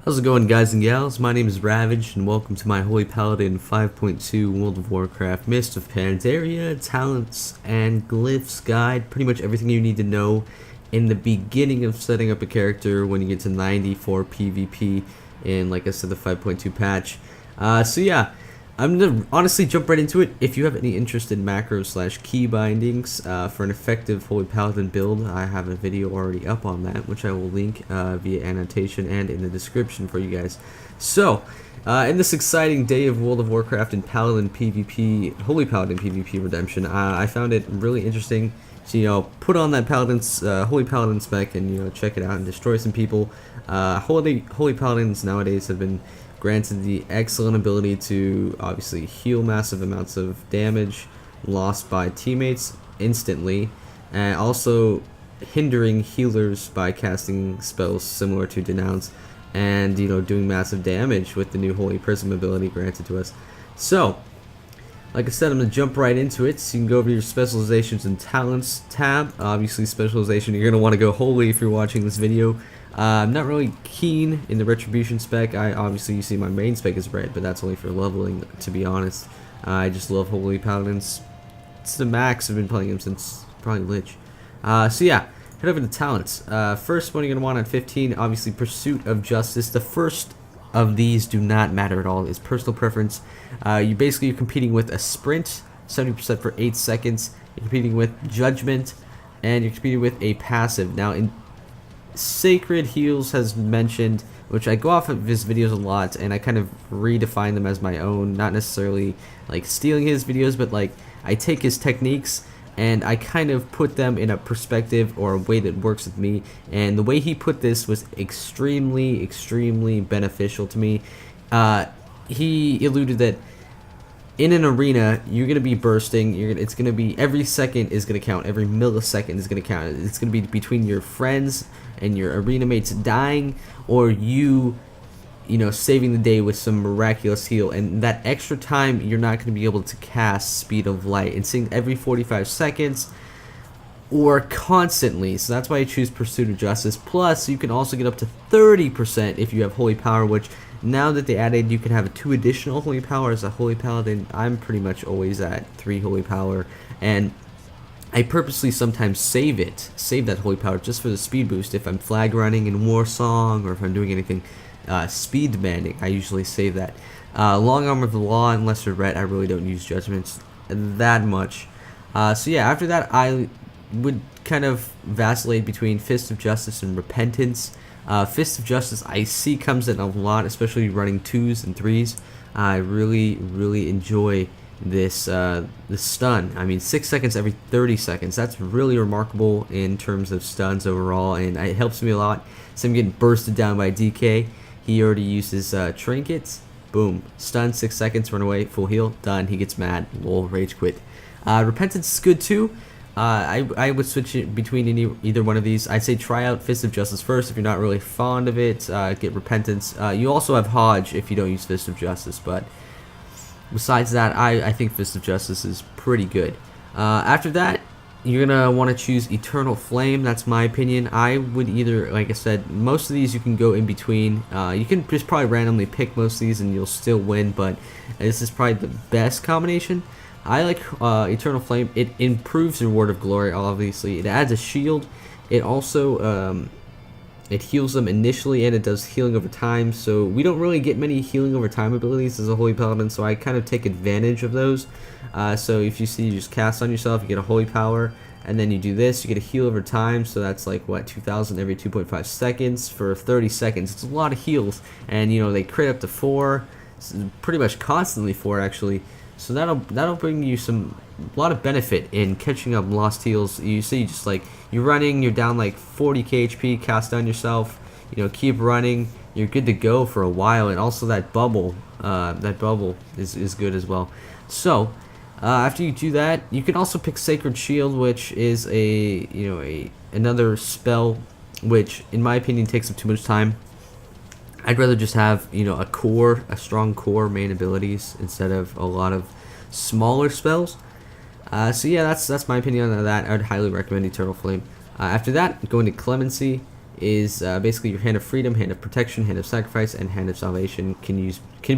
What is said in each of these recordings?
How's it going, guys and gals? My name is Ravage, and welcome to my Holy Paladin 5.2 World of Warcraft Mist of Pandaria, Talents, and Glyphs guide. Pretty much everything you need to know in the beginning of setting up a character when you get to 94 PvP in, like I said, the 5.2 patch. So yeah, I'm gonna honestly jump right into it. If you have any interest in macro/key bindings for an effective Holy Paladin build, I have a video already up on that, which I will link via annotation and in the description for you guys. So, in this exciting day of World of Warcraft and Paladin PvP, Holy Paladin PvP Redemption, I found it really interesting to put on that Paladin's Holy Paladin spec and check it out and destroy some people. Holy Paladins nowadays have been granted the excellent ability to obviously heal massive amounts of damage lost by teammates instantly, and also hindering healers by casting spells similar to Denounce, and doing massive damage with the new Holy Prism ability granted to us. So, like I said, I'm going to jump right into it. So you can go over to your Specializations and Talents tab. Obviously, Specialization, you're going to want to go Holy if you're watching this video. I'm not really keen in the Retribution spec. Obviously, you see my main spec is red, but that's only for leveling, to be honest. I just love Holy Paladins. It's the max. I've been playing them since probably Lich. So yeah, head over to Talents. First one you're going to want at 15, obviously Pursuit of Justice. The first of these do not matter at all. It's personal preference. You're competing with a sprint, 70% for 8 seconds. You're competing with Judgment, and you're competing with a passive. Now, in Sacred Heals has mentioned, which I go off of his videos a lot, and I kind of redefine them as my own, not necessarily like stealing his videos, but like I take his techniques and I kind of put them in a perspective or a way that works with me, and the way he put this was extremely beneficial to me. He alluded that in an arena, you're going to be bursting. It's going to be every second is going to count. Every millisecond is going to count. It's going to be between your friends and your arena mates dying, or you saving the day with some miraculous heal. And that extra time, you're not going to be able to cast Speed of Light and sing every 45 seconds or constantly. So that's why I choose Pursuit of Justice. Plus, you can also get up to 30% if you have Holy Power, which now that they added, you can have 2 additional Holy Power as a Holy Paladin. I'm pretty much always at 3 Holy Power, and I purposely sometimes save that Holy Power just for the speed boost. If I'm flag running in War Song, or if I'm doing anything speed demanding, I usually save that. Long Arm of the Law and Lesser Ret, I really don't use Judgments that much. So yeah, after that, I would kind of vacillate between Fist of Justice and Repentance. Fist of Justice I see comes in a lot, especially running 2s and 3s. I really enjoy this this stun. I mean, 6 seconds every 30 seconds. That's really remarkable in terms of stuns overall, and it helps me a lot. So I'm getting bursted down by DK. He already uses trinkets. Boom, stun, 6 seconds, run away, full heal, done. He gets mad, lol, rage quit. Repentance is good too. I would switch it between either one of these. I'd say try out Fist of Justice first if you're not really fond of it. Get Repentance. You also have Hodge if you don't use Fist of Justice, but besides that, I think Fist of Justice is pretty good. After that, you're going to want to choose Eternal Flame. That's my opinion. I would either, like I said, most of these you can go in between. You can just probably randomly pick most of these and you'll still win, but this is probably the best combination. I like Eternal Flame. It improves your Word of Glory, obviously. It adds a shield. It also it heals them initially, and it does healing over time. So we don't really get many healing over time abilities as a Holy Paladin, so I kind of take advantage of those. So if you see, you just cast on yourself, you get a Holy Power, and then you do this, you get a heal over time. So that's like, what, 2,000 every 2.5 seconds for 30 seconds. It's a lot of heals, and they crit up to 4, pretty much constantly 4 actually. So that'll bring you a lot of benefit in catching up lost heals. You see, just like you're running, you're down like 40k HP, cast on yourself, keep running, you're good to go for a while. And also that bubble is good as well. So after you do that, you can also pick Sacred Shield, which is another spell which in my opinion takes up too much time. I'd rather just have, a strong core main abilities instead of a lot of smaller spells. So yeah, that's my opinion on that. I would highly recommend Eternal Flame. After that, going to Clemency. is basically your Hand of Freedom, Hand of Protection, Hand of Sacrifice, and Hand of Salvation. Can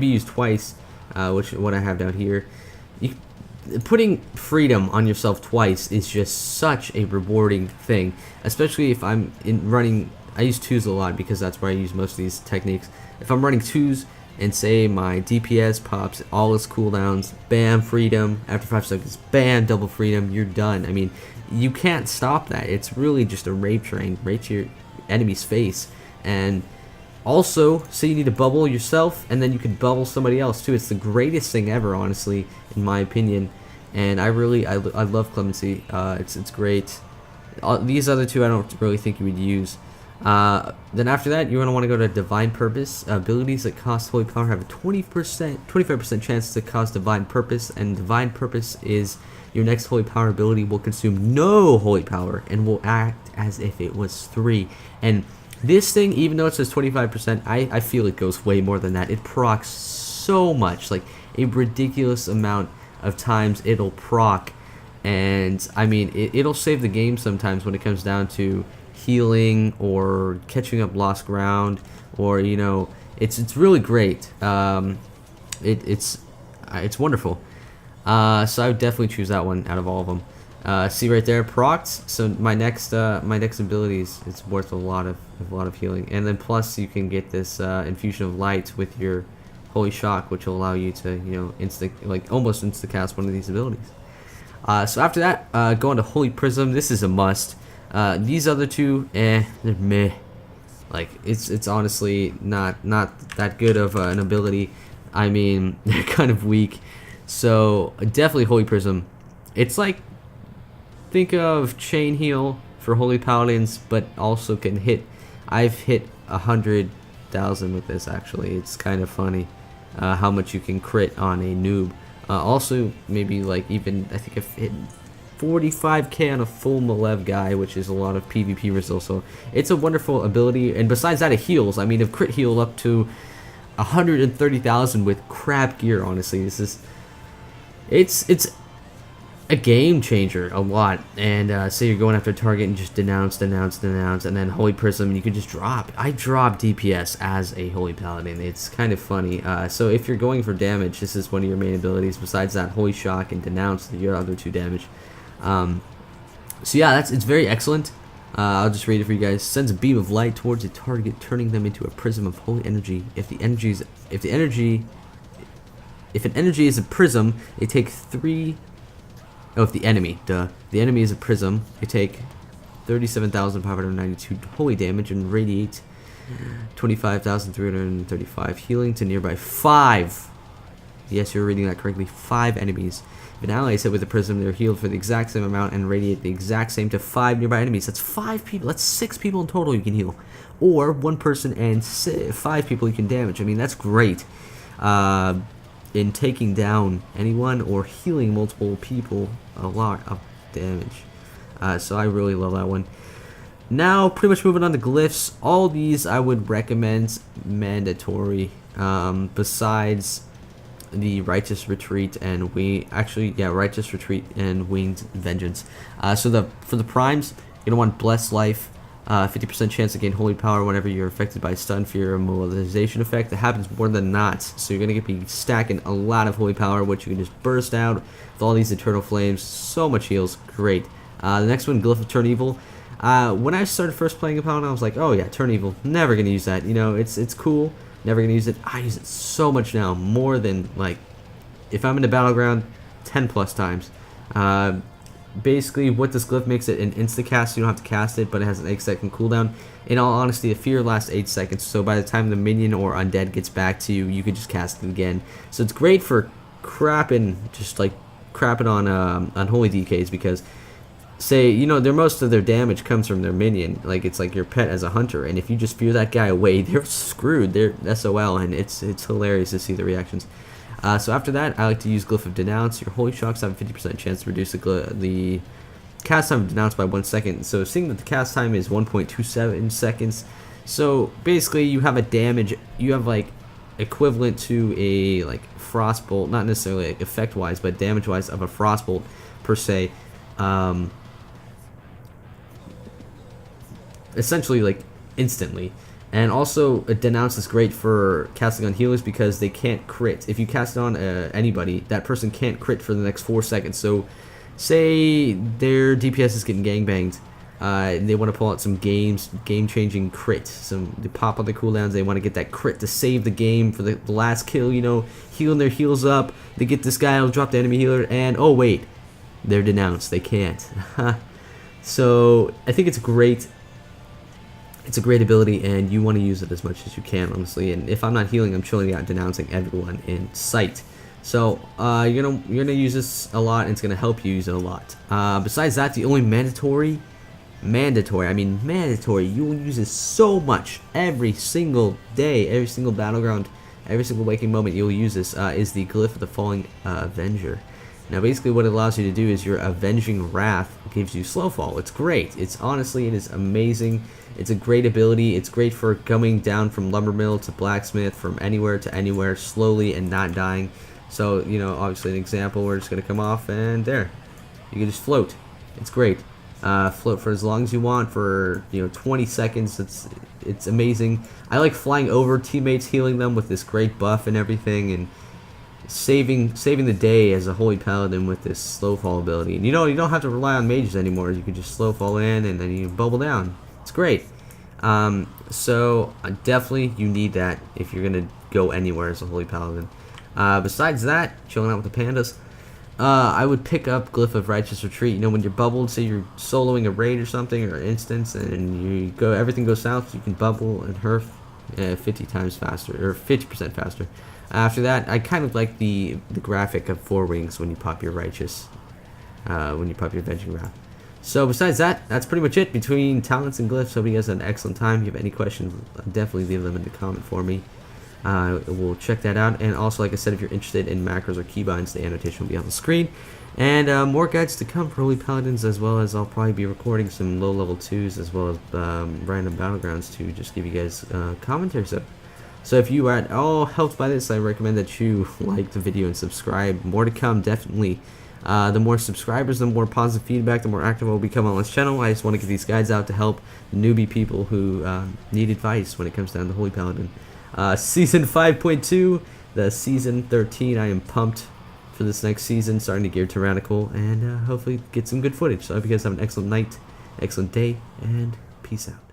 be used twice, which what I have down here. Putting freedom on yourself twice is just such a rewarding thing, especially if I'm running. I use twos a lot because that's where I use most of these techniques. If I'm running twos and say my DPS pops all its cooldowns, bam, freedom. After 5 seconds, bam, double freedom. You're done. I mean, you can't stop that. It's really just a rape train right to your enemy's face. And also, say you need to bubble yourself, and then you can bubble somebody else too. It's the greatest thing ever, honestly, in my opinion. And I love Clemency. It's great. These other two I don't really think you would use. Then after that, you're going to want to go to Divine Purpose. Abilities that cost Holy Power have a 25% chance to cause Divine Purpose, and Divine Purpose is your next Holy Power ability will consume no Holy Power and will act as if it was 3. And this thing, even though it says 25%, I feel it goes way more than that. It procs so much, like a ridiculous amount of times it'll proc, and I mean it'll save the game sometimes when it comes down to healing or catching up lost ground, or you know, it's really great. It's wonderful. So I would definitely choose that one out of all of them. See right there, procs. So my next abilities, it's worth a lot of healing, and then plus you can get this infusion of light with your Holy Shock, which will allow you to, you know, almost insta cast one of these abilities. So after that, go on to Holy Prism. This is a must. These other two, they're meh. Like it's honestly not that good of an ability. I mean, they're kind of weak. So definitely Holy Prism. It's like, think of Chain Heal for Holy Paladins, but also can hit. I've hit 100,000 with this actually. It's kind of funny how much you can crit on a noob. Also, maybe like even I think I've hit 45k on a full Malev guy, which is a lot of PvP results. So it's a wonderful ability. And besides that, it heals. I mean, I've crit heal up to 130,000 with crap gear. Honestly, it's a game changer a lot. And say you're going after a target and just denounce, and then Holy Prism, you can just drop. I drop DPS as a Holy Paladin. It's kind of funny. So if you're going for damage, this is one of your main abilities. Besides that, Holy Shock and denounce, your other 2 damage. So yeah, it's very excellent. I'll just read it for you guys. Sends a beam of light towards a target, turning them into a prism of holy energy. If an energy is a prism, they take 3. Oh, if the enemy is a prism, you take 37,592 holy damage and radiate 25,335 healing to nearby 5. Yes, you're reading that correctly. 5 enemies. If an ally is hit with a prism, they're healed for the exact same amount and radiate the exact same to 5 nearby enemies. That's 5 people. That's 6 people in total you can heal, or 1 person and 5 people you can damage. I mean, that's great. In taking down anyone or healing multiple people, a lot of damage. So I really love that one. Now, pretty much moving on to Glyphs. All these I would recommend mandatory. Besides the Righteous Retreat and Righteous Retreat and Winged Vengeance. So for the primes, you're gonna want Blessed Life. 50% chance to gain holy power whenever you're affected by stun, fear, or mobilization effect. That happens more than not, so you're gonna be stacking a lot of holy power, which you can just burst out with all these eternal flames. So much heals, great. The next one, Glyph of Turn Evil. When I started first playing a Paladin, I was like, oh yeah, Turn Evil. Never gonna use that. You know, it's cool. Never gonna use it. I use it so much now, more than like if I'm in the battleground, 10+ times. Basically, what this glyph makes it an insta cast. You don't have to cast it, but it has an 8-second cooldown. In all honesty, the fear lasts 8 seconds, so by the time the minion or undead gets back to you, you can just cast it again. So it's great for crapping on holy DKs, because say, you know, most of their damage comes from their minion. Like, it's like your pet as a hunter, and if you just fear that guy away, they're screwed. They're SOL, and it's hilarious to see the reactions. So after that, I like to use Glyph of Denounce. Your Holy Shocks have a 50% chance to reduce the cast time of Denounce by 1 second. So seeing that the cast time is 1.27 seconds, so basically you have like equivalent to a like Frostbolt, not necessarily like effect wise, but damage wise of a Frostbolt per se. Essentially, like instantly. And also, a Denounce is great for casting on healers because they can't crit. If you cast it on anybody, that person can't crit for the next 4 seconds. So, say their DPS is getting gangbanged, and they want to pull out some game-changing crit. They pop on the cooldowns, they want to get that crit to save the game for the last kill, you know, healing their heals up. They get this guy, will drop the enemy healer, and oh wait, they're denounced. They can't. So, I think it's great. It's a great ability, and you want to use it as much as you can, honestly. And if I'm not healing, I'm chilling out, denouncing everyone in sight. So you're gonna use this a lot, and it's gonna help you use it a lot. Besides that, the only mandatory, you will use this so much every single day, every single battleground, every single waking moment. You'll use this is the Glyph of the Falling Avenger. Now, basically, what it allows you to do is your Avenging Wrath gives you slow fall. It's great. It's honestly, it is amazing. It's a great ability. It's great for coming down from Lumbermill to Blacksmith, from anywhere to anywhere, slowly and not dying. So, you know, obviously, an example, we're just gonna come off, and there, you can just float. It's great. Float for as long as you want, for 20 seconds. It's amazing. I like flying over teammates, healing them with this great buff and everything, and saving the day as a holy paladin with this slow fall ability. And you don't have to rely on mages anymore. You can just slow fall in and then you bubble down. It's great. So definitely you need that if you're gonna go anywhere as a holy paladin. Besides that, chilling out with the pandas, I would pick up Glyph of Righteous Retreat. You know, when you're bubbled, say you're soloing a raid or something, or instance, and everything goes south, you can bubble and herf 50 times faster, or 50% faster. After that, I kind of like the graphic of 4 wings when you pop your Righteous, when you pop your Avenging Wrath. So besides that, that's pretty much it between talents and glyphs. Hope you guys had an excellent time. If you have any questions, definitely leave them in the comment for me. We'll check that out. And also, like I said, if you're interested in macros or keybinds, the annotation will be on the screen. And more guides to come for Holy Paladins, as well as I'll probably be recording some low level 2s, as well as random battlegrounds to just give you guys commentary stuff. So if you are at all helped by this, I recommend that you like the video and subscribe. More to come, definitely. The more subscribers, the more positive feedback, the more active I will become on this channel. I just want to get these guides out to help newbie people who need advice when it comes down to Holy Paladin. Season 5.2, the Season 13, I am pumped for this next season, starting to gear tyrannical, and hopefully get some good footage. So I hope you guys have an excellent night, excellent day, and peace out.